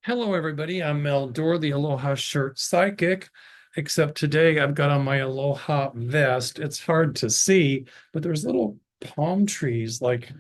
Hello, everybody. I'm Doerr, the Aloha shirt psychic, except today I've got on my Aloha vest. It's hard to see, but there's little palm trees like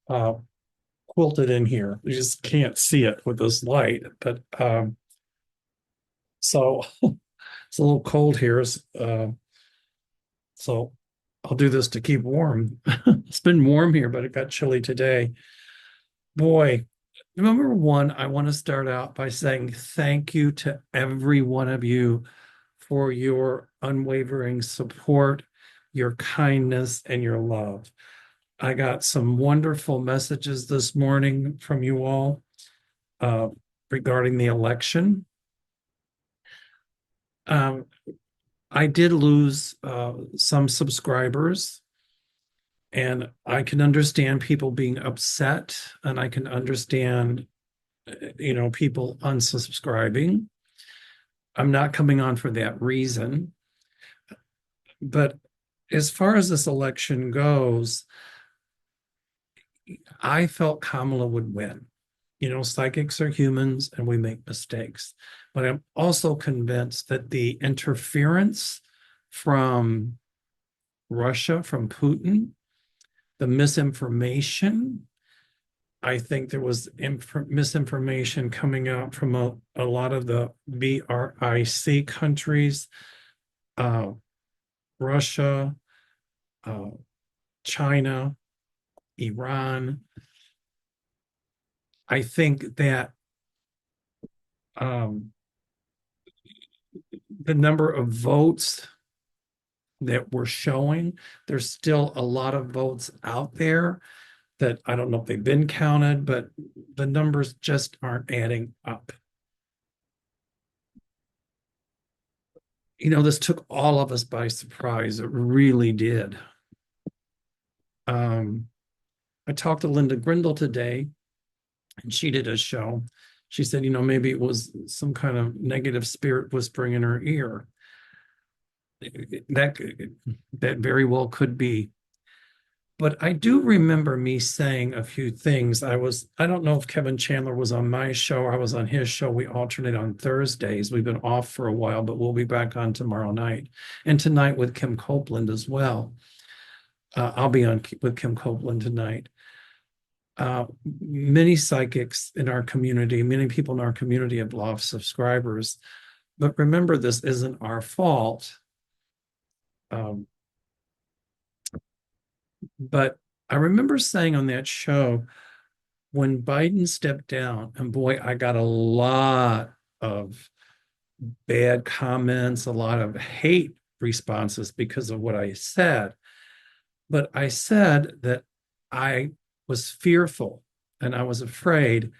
uh, quilted in here. You just can't see it with this light, but so it's a little cold here. So I'll do this to keep warm. It's been warm here, but it got chilly today. Boy, number one, I want to start out by saying thank you to every one of you for your unwavering support, your kindness, and your love. I got some wonderful messages this morning from you all uh, regarding the election. Um, I did lose some subscribers, and I can understand people being upset, and I can understand, people unsubscribing. I'm not coming on for that reason. But as far as this election goes, I felt Kamala would win. Psychics are humans and we make mistakes. But I'm also convinced that the interference from Russia, from Putin, the misinformation, I think there was misinformation coming out from a lot of the BRIC countries, uh, Russia, uh, China, Iran. I think that um, the number of votes that we're showing, there's still a lot of votes out there that I don't know if they've been counted, but the numbers just aren't adding up. This took all of us by surprise. It really did. Um, I talked to Linda Grindle today, and she did a show. She said, maybe it was some kind of negative spirit whispering in her ear. That that very well could be. But I do remember me saying a few things. I don't know if Kevin Chandler was on my show or I was on his show. We alternate on Thursdays. We've been off for a while, but we'll be back on tomorrow night and tonight with Kim Copeland as well. I'll be on with Kim Copeland tonight. Many psychics in our community, many people in our community have lost subscribers. But remember, this isn't our fault. Um, but I remember saying on that show, when Biden stepped down, and boy, I got a lot of bad comments, a lot of hate responses because of what I said. But I said that I was fearful and I was afraid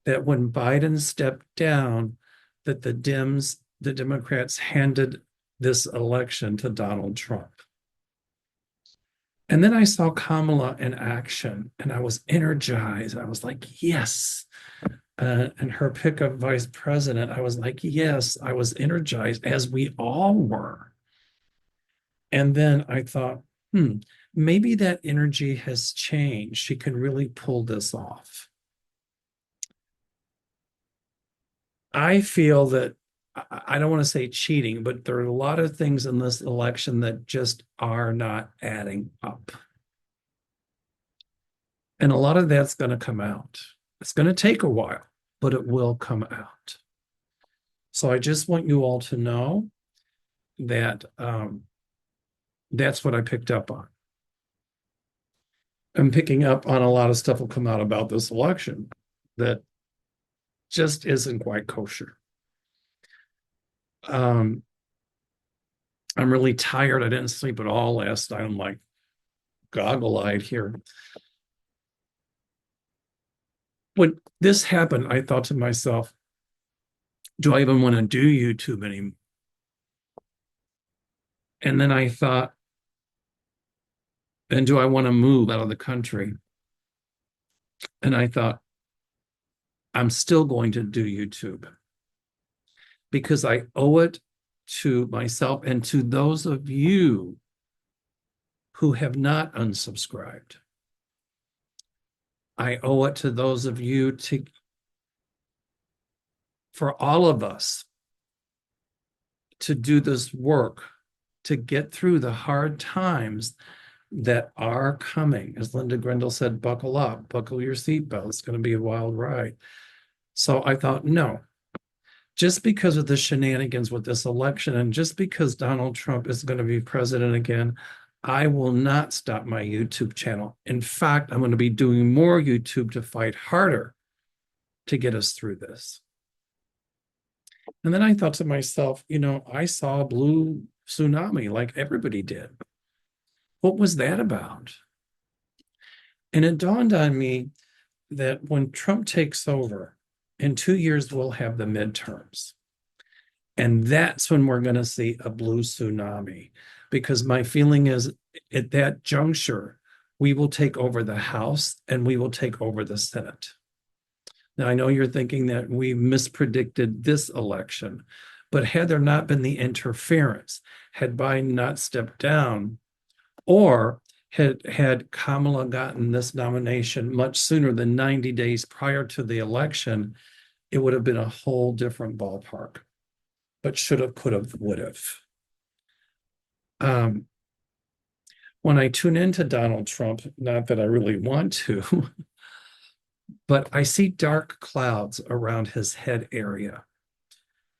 that when Biden stepped down, that the Democrats handed this election to Donald Trump. And then I saw Kamala in action and I was energized. I was like, yes. And her pick of vice president, I was like, yes, I was energized as we all were. And then I thought, maybe that energy has changed. She can really pull this off. I feel that I don't want to say cheating, but there are a lot of things in this election that just are not adding up. And a lot of that's going to come out. It's going to take a while, but it will come out. So I just want you all to know that that's what I picked up on. I'm picking up on a lot of stuff will come out about this election that just isn't quite kosher. Um, I'm really tired. I didn't sleep at all last night. I'm like goggle-eyed here. When this happened, I thought to myself, do I even want to do YouTube anymore? And then I thought, and do I want to move out of the country? And I thought, I'm still going to do YouTube because I owe it to myself and to those of you who have not unsubscribed. I owe it to those of you for all of us to do this work, to get through the hard times that are coming. As Linda Grindle said, buckle up, buckle your seatbelt. It's going to be a wild ride. So I thought, no, just because of the shenanigans with this election and just because Donald Trump is going to be president again, I will not stop my YouTube channel. In fact, I'm going to be doing more YouTube to fight harder to get us through this. And then I thought to myself, I saw a blue tsunami like everybody did. What was that about? And it dawned on me that when Trump takes over, in 2 years, we'll have the midterms. And that's when we're going to see a blue tsunami. Because my feeling is at that juncture, we will take over the House and we will take over the Senate. Now, I know you're thinking that we mispredicted this election, but had there not been the interference, had Biden not stepped down, or had Kamala gotten this nomination much sooner than 90 days prior to the election, it would have been a whole different ballpark. But should have, could have, would have. When I tune into Donald Trump, not that I really want to, but I see dark clouds around his head area.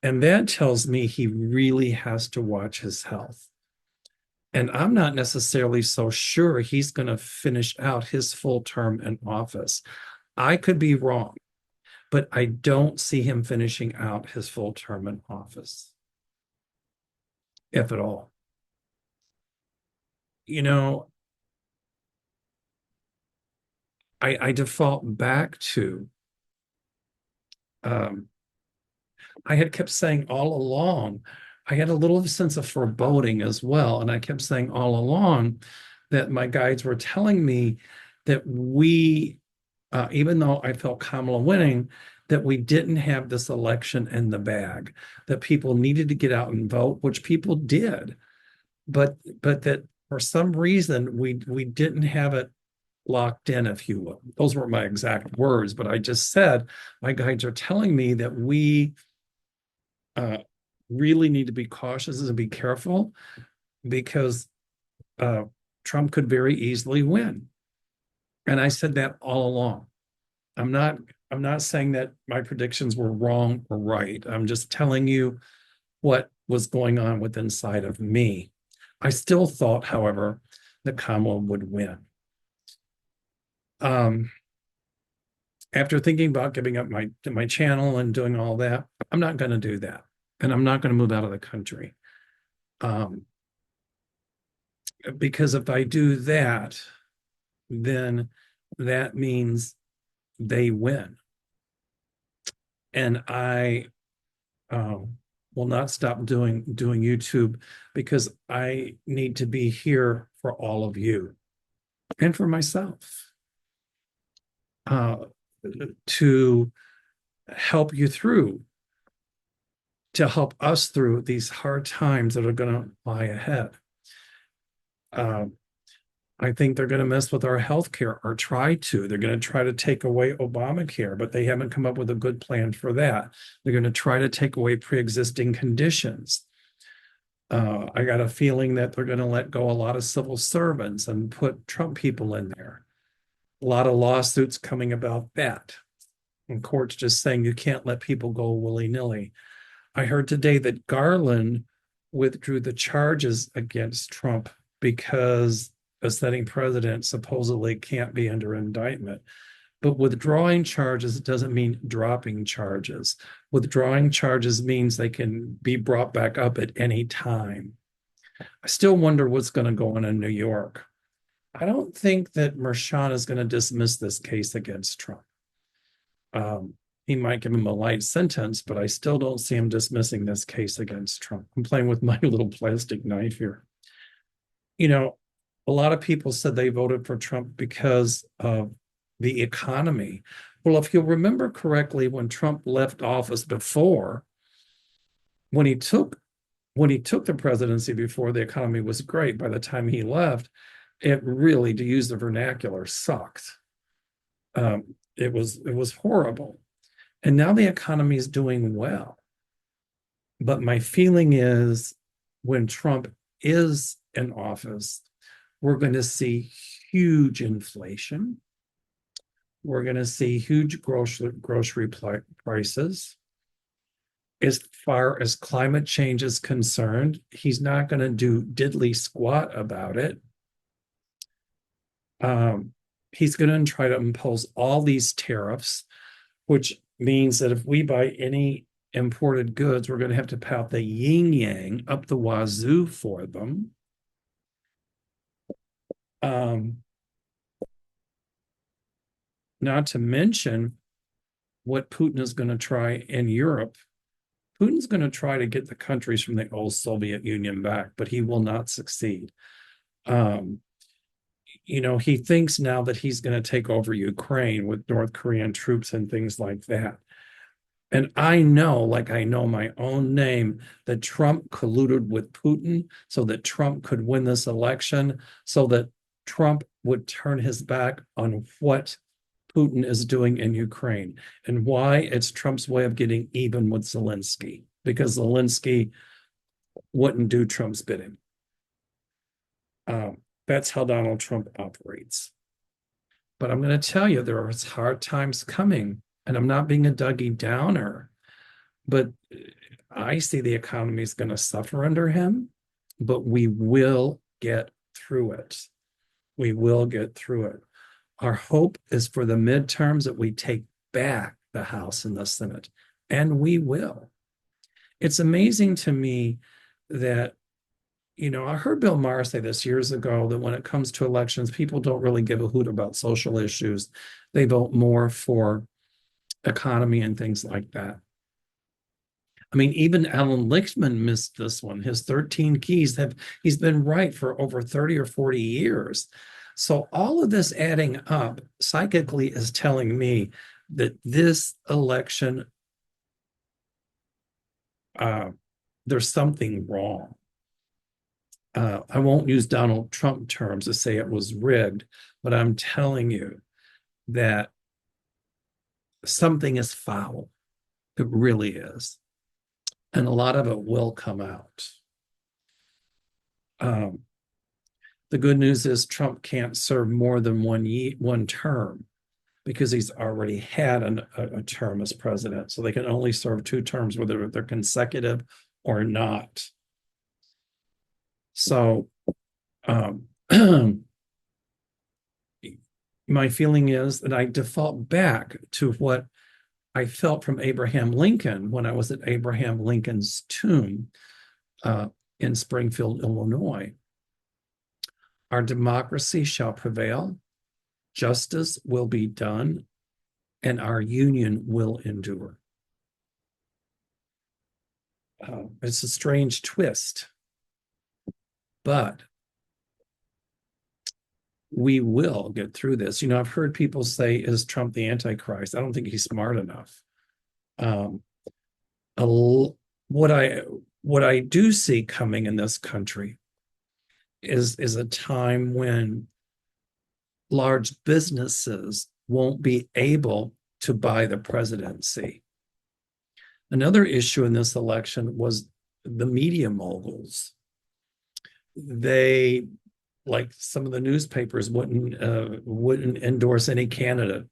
And that tells me he really has to watch his health. And I'm not necessarily so sure he's going to finish out his full term in office. I could be wrong, but I don't see him finishing out his full term in office, if at all. I default back to, I had kept saying all along, I had a little sense of foreboding as well. And I kept saying all along that my guides were telling me that we, even though I felt Kamala winning, that we didn't have this election in the bag, that people needed to get out and vote, which people did, but that for some reason we didn't have it locked in, if you will. Those weren't my exact words, but I just said my guides are telling me that we really need to be cautious and be careful because Trump could very easily win. And I said that all along. I'm not saying that my predictions were wrong or right. I'm just telling you what was going on with inside of me. I still thought, however, that Kamala would win. After thinking about giving up my channel and doing all that, I'm not going to do that. And I'm not going to move out of the country. Because if I do that, then that means they win. And I will not stop doing YouTube because I need to be here for all of you and for myself to help you through, to help us through these hard times that are going to lie ahead. I think they're going to mess with our health care or try to. They're going to try to take away Obamacare, but they haven't come up with a good plan for that. They're going to try to take away pre-existing conditions. I got a feeling that they're going to let go a lot of civil servants and put Trump people in there. A lot of lawsuits coming about that. And courts just saying you can't let people go willy-nilly. I heard today that Garland withdrew the charges against Trump because a sitting president supposedly can't be under indictment. But withdrawing charges doesn't mean dropping charges. Withdrawing charges means they can be brought back up at any time. I still wonder what's going to go on in New York. I don't think that Merchan is going to dismiss this case against Trump. He might give him a light sentence, but I still don't see him dismissing this case against Trump. I'm playing with my little plastic knife here. A lot of people said they voted for Trump because of the economy. Well, if you'll remember correctly, when Trump left office before, when he took the presidency before, the economy was great. By the time he left, it really, to use the vernacular, sucked. It was horrible. And now the economy is doing well. But my feeling is when Trump is in office, we're going to see huge inflation. We're going to see huge grocery prices. As far as climate change is concerned, he's not going to do diddly squat about it. Um, he's going to try to impose all these tariffs, which means that if we buy any imported goods, we're going to have to pay out the yin yang up the wazoo for them. Um, Not to mention what Putin is going to try in Europe. Putin's going to try to get the countries from the old Soviet Union back, but he will not succeed. Um, he thinks now that he's going to take over Ukraine with North Korean troops and things like that. And I know, like I know my own name, that Trump colluded with Putin so that Trump could win this election, so that Trump would turn his back on what Putin is doing in Ukraine, and why it's Trump's way of getting even with Zelensky, because Zelensky wouldn't do Trump's bidding. That's how Donald Trump operates. But I'm going to tell you, there are hard times coming, and I'm not being a Dougie Downer, but I see the economy is going to suffer under him, but we will get through it. We will get through it. Our hope is for the midterms that we take back the House and the Senate, and we will. It's amazing to me that, I heard Bill Maher say this years ago, that when it comes to elections, people don't really give a hoot about social issues. They vote more for economy and things like that. I mean, even Alan Lichtman missed this one. His 13 keys he's been right for over 30 or 40 years. So all of this adding up psychically is telling me that this election, there's something wrong. I won't use Donald Trump terms to say it was rigged, but I'm telling you that something is foul. It really is. And a lot of it will come out. Um, the good news is Trump can't serve more than one term, because he's already had a term as president. So they can only serve 2 terms, whether they're consecutive or not. So my feeling is that I default back to what I felt from Abraham Lincoln when I was at Abraham Lincoln's tomb in Springfield, Illinois. Our democracy shall prevail, justice will be done, and our union will endure. It's a strange twist, but we will get through this. I've heard people say, is Trump the Antichrist? I don't think he's smart enough. Um, what I do see coming in this country is a time when large businesses won't be able to buy the presidency. Another issue in this election was the media moguls. They, like some of the newspapers, wouldn't endorse any candidate.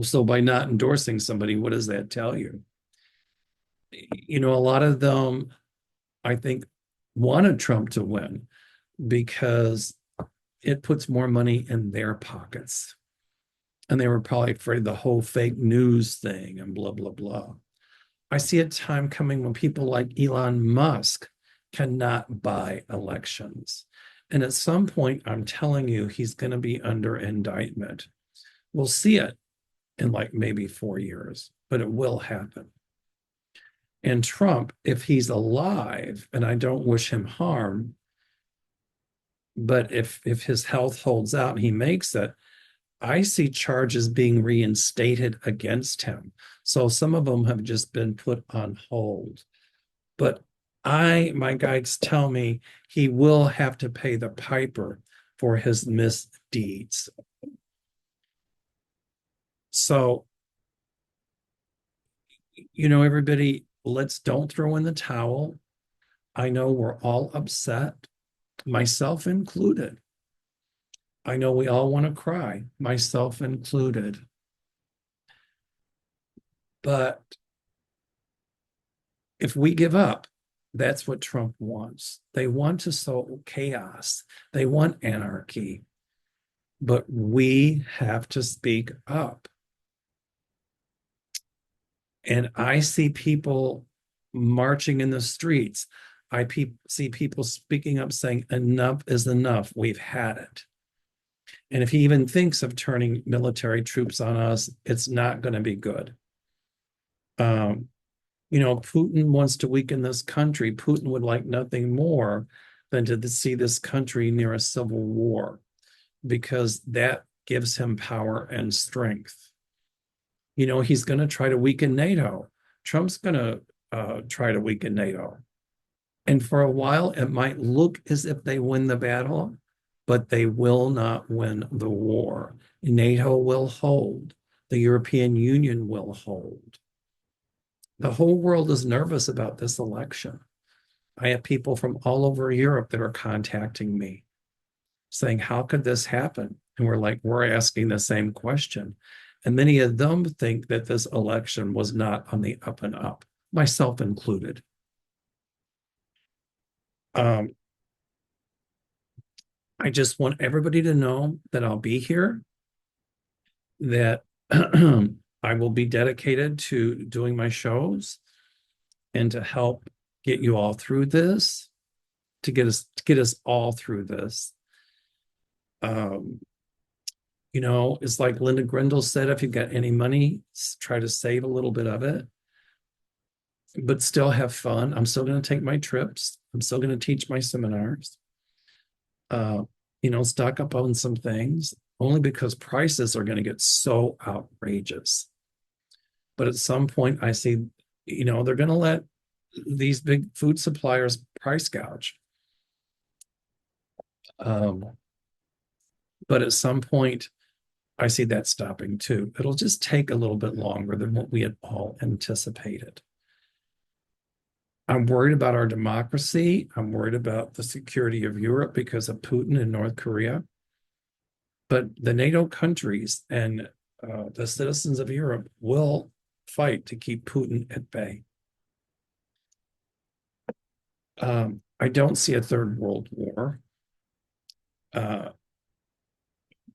So by not endorsing somebody, what does that tell you? A lot of them, I think, wanted Trump to win because it puts more money in their pockets. And they were probably afraid of the whole fake news thing and blah, blah, blah. I see a time coming when people like Elon Musk cannot buy elections. And at some point, I'm telling you, he's going to be under indictment. We'll see it in like maybe 4 years, but it will happen. And Trump, if he's alive, and I don't wish him harm, but if his health holds out and he makes it, I see charges being reinstated against him. So some of them have just been put on hold. But my guides tell me he will have to pay the piper for his misdeeds. So everybody, let's don't throw in the towel. I know we're all upset, myself included. I know we all want to cry, myself included. But if we give up, that's what Trump wants. They want to sow chaos, they want anarchy, but we have to speak up. And I see people marching in the streets. See people speaking up saying, enough is enough. We've had it. And if he even thinks of turning military troops on us, it's not going to be good. Um, Putin wants to weaken this country. Putin would like nothing more than to see this country near a civil war because that gives him power and strength. He's going to try to weaken NATO. Trump's going to try to weaken NATO. And for a while, it might look as if they win the battle, but they will not win the war. NATO will hold. The European Union will hold. The whole world is nervous about this election. I have people from all over Europe that are contacting me saying, how could this happen? And we're asking the same question. And many of them think that this election was not on the up and up, myself included. Um, I just want everybody to know that I'll be here, that I will be dedicated to doing my shows and to help get you all through this, to get us all through this. Um, it's like Linda Grindle said, if you've got any money, try to save a little bit of it, but still have fun. I'm still going to take my trips. I'm still going to teach my seminars. Uh, stock up on some things only because prices are going to get so outrageous. But at some point, I see, they're going to let these big food suppliers price gouge. But at some point, I see that stopping too. It'll just take a little bit longer than what we had all anticipated. I'm worried about our democracy. I'm worried about the security of Europe because of Putin and North Korea. But the NATO countries and the citizens of Europe will fight to keep Putin at bay. I don't see a third world war,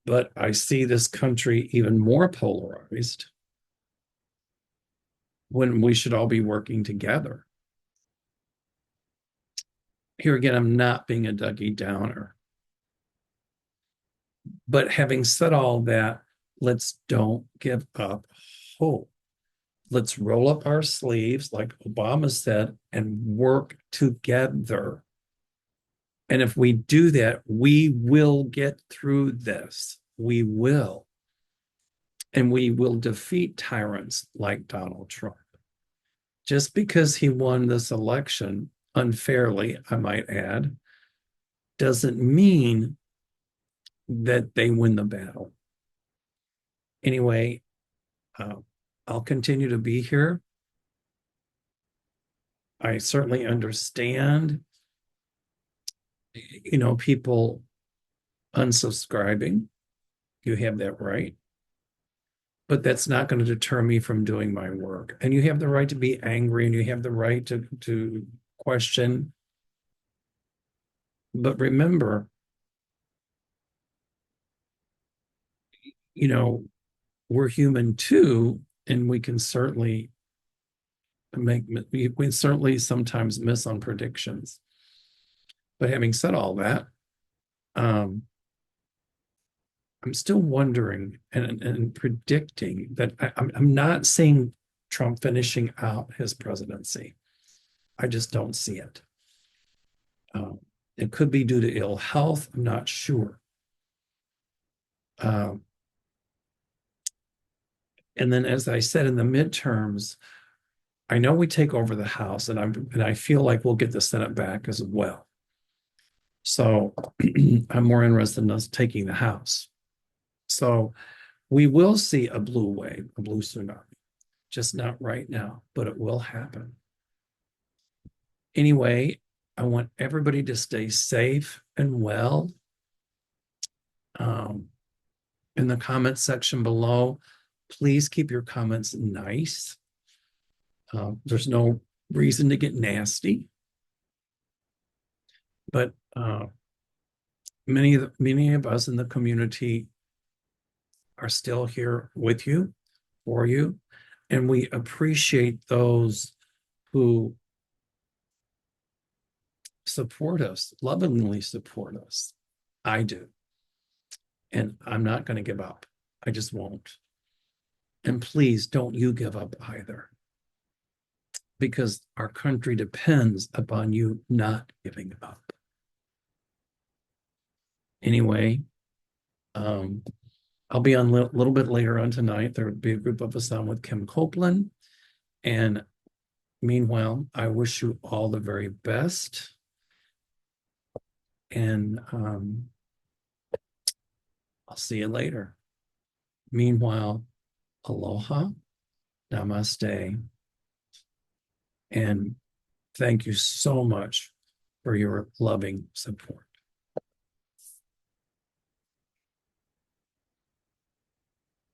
but I see this country even more polarized when we should all be working together. Here again, I'm not being a Dougie Downer. But having said all that, let's don't give up hope. Let's roll up our sleeves, like Obama said, and work together. And if we do that, we will get through this. We will. And we will defeat tyrants like Donald Trump. Just because he won this election unfairly, I might add, doesn't mean that they win the battle. Anyway, I'll continue to be here. I certainly understand, people unsubscribing. You have that right. But that's not going to deter me from doing my work. And you have the right to be angry and you have the right to question. But remember, we're human too, and we can certainly we certainly sometimes miss on predictions. But having said all that, I'm still wondering and predicting that I'm not seeing Trump finishing out his presidency. I just don't see it. It could be due to ill health. I'm not sure. And then, as I said, in the midterms, I know we take over the House, and I feel like we'll get the Senate back as well. So I'm more interested in us taking the House. So we will see a blue wave, a blue tsunami. just not right now, but it will happen. Anyway, I want everybody to stay safe and well. Um, in the comment section below, please keep your comments nice. There's no reason to get nasty, but many of us in the community are still here with you, for you, and we appreciate those who support us, lovingly support us. I do. And I'm not going to give up. I just won't. And please don't you give up either, because our country depends upon you not giving up. Anyway, I'll be on a little bit later on tonight. There will be a group of us on with Kim Copeland. And meanwhile, I wish you all the very best. And I'll see you later. Meanwhile, aloha, namaste, and thank you so much for your loving support.